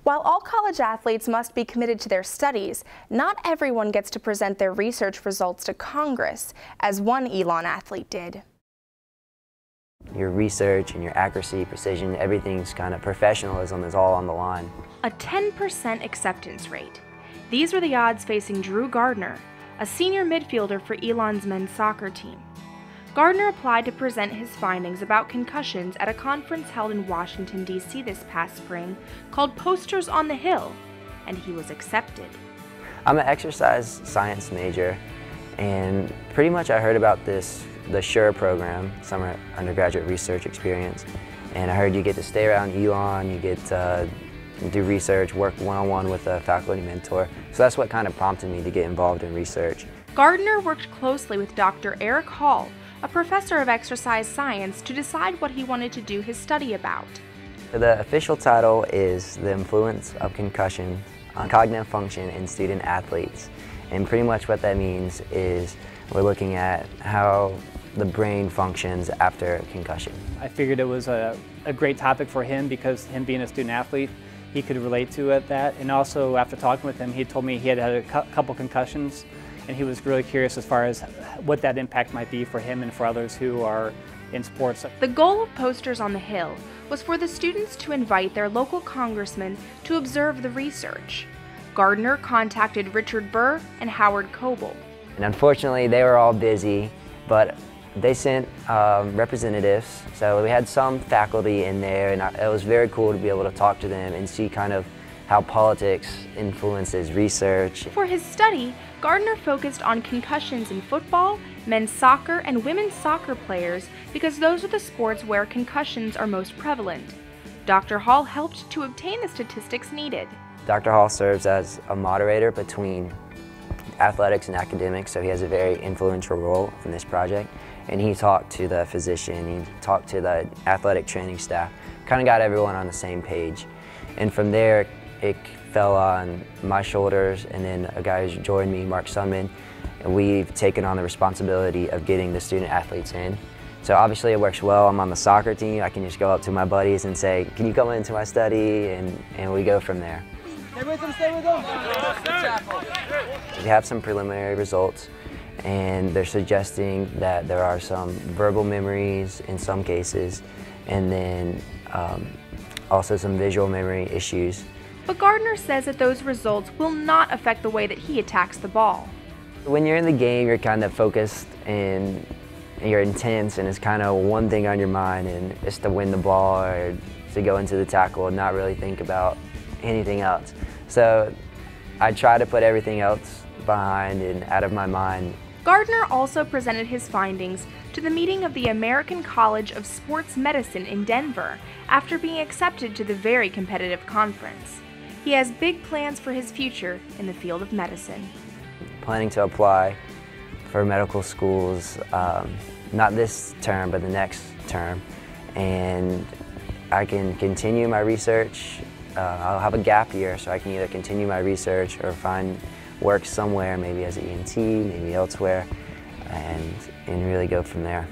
While all college athletes must be committed to their studies, not everyone gets to present their research results to Congress, as one Elon athlete did. Your research and your accuracy, precision, everything's kind of professionalism is all on the line. A 10% acceptance rate. These were the odds facing Drew Gardner, a senior midfielder for Elon's men's soccer team. Gardner applied to present his findings about concussions at a conference held in Washington, D.C. this past spring called Posters on the Hill, and he was accepted. I'm an exercise science major, and pretty much I heard about the SURE program, Summer Undergraduate Research Experience, and I heard you get to stay around Elon, you get to do research, work one-on-one with a faculty mentor, so that's what kind of prompted me to get involved in research. Gardner worked closely with Dr. Eric Hall, a professor of exercise science, to decide what he wanted to do his study about. The official title is The Influence of Concussion on Cognitive Function in Student Athletes. And pretty much what that means is we're looking at how the brain functions after a concussion. I figured it was a great topic for him because him being a student athlete, he could relate to that. And also after talking with him, he told me he had a couple concussions, and he was really curious as far as what that impact might be for him and for others who are in sports. The goal of Posters on the Hill was for the students to invite their local congressman to observe the research. Gardner contacted Richard Burr and Howard Coble. And unfortunately, they were all busy, but they sent representatives, so we had some faculty in there, and it was very cool to be able to talk to them and see kind of how politics influences research. For his study, Gardner focused on concussions in football, men's soccer, and women's soccer players because those are the sports where concussions are most prevalent. Dr. Hall helped to obtain the statistics needed. Dr. Hall serves as a moderator between athletics and academics, so he has a very influential role in this project. And he talked to the physician, he talked to the athletic training staff, kind of got everyone on the same page. And from there, it fell on my shoulders, and then a guy who's joined me, Mark Sunman, and we've taken on the responsibility of getting the student athletes in. So obviously it works well. I'm on the soccer team. I can just go up to my buddies and say, can you come into my study? And we go from there. Stay with them, stay with them. We have some preliminary results, and they're suggesting that there are some verbal memories in some cases, and then also some visual memory issues. But Gardner says that those results will not affect the way that he attacks the ball. When you're in the game, you're kind of focused and you're intense, and it's kind of one thing on your mind, and it's to win the ball or to go into the tackle and not really think about anything else. So I try to put everything else behind and out of my mind. Gardner also presented his findings to the meeting of the American College of Sports Medicine in Denver after being accepted to the very competitive conference. He has big plans for his future in the field of medicine. Planning to apply for medical schools, not this term, but the next term. And I can continue my research. I'll have a gap year, so I can either continue my research or find work somewhere, maybe as an ENT, maybe elsewhere, and really go from there.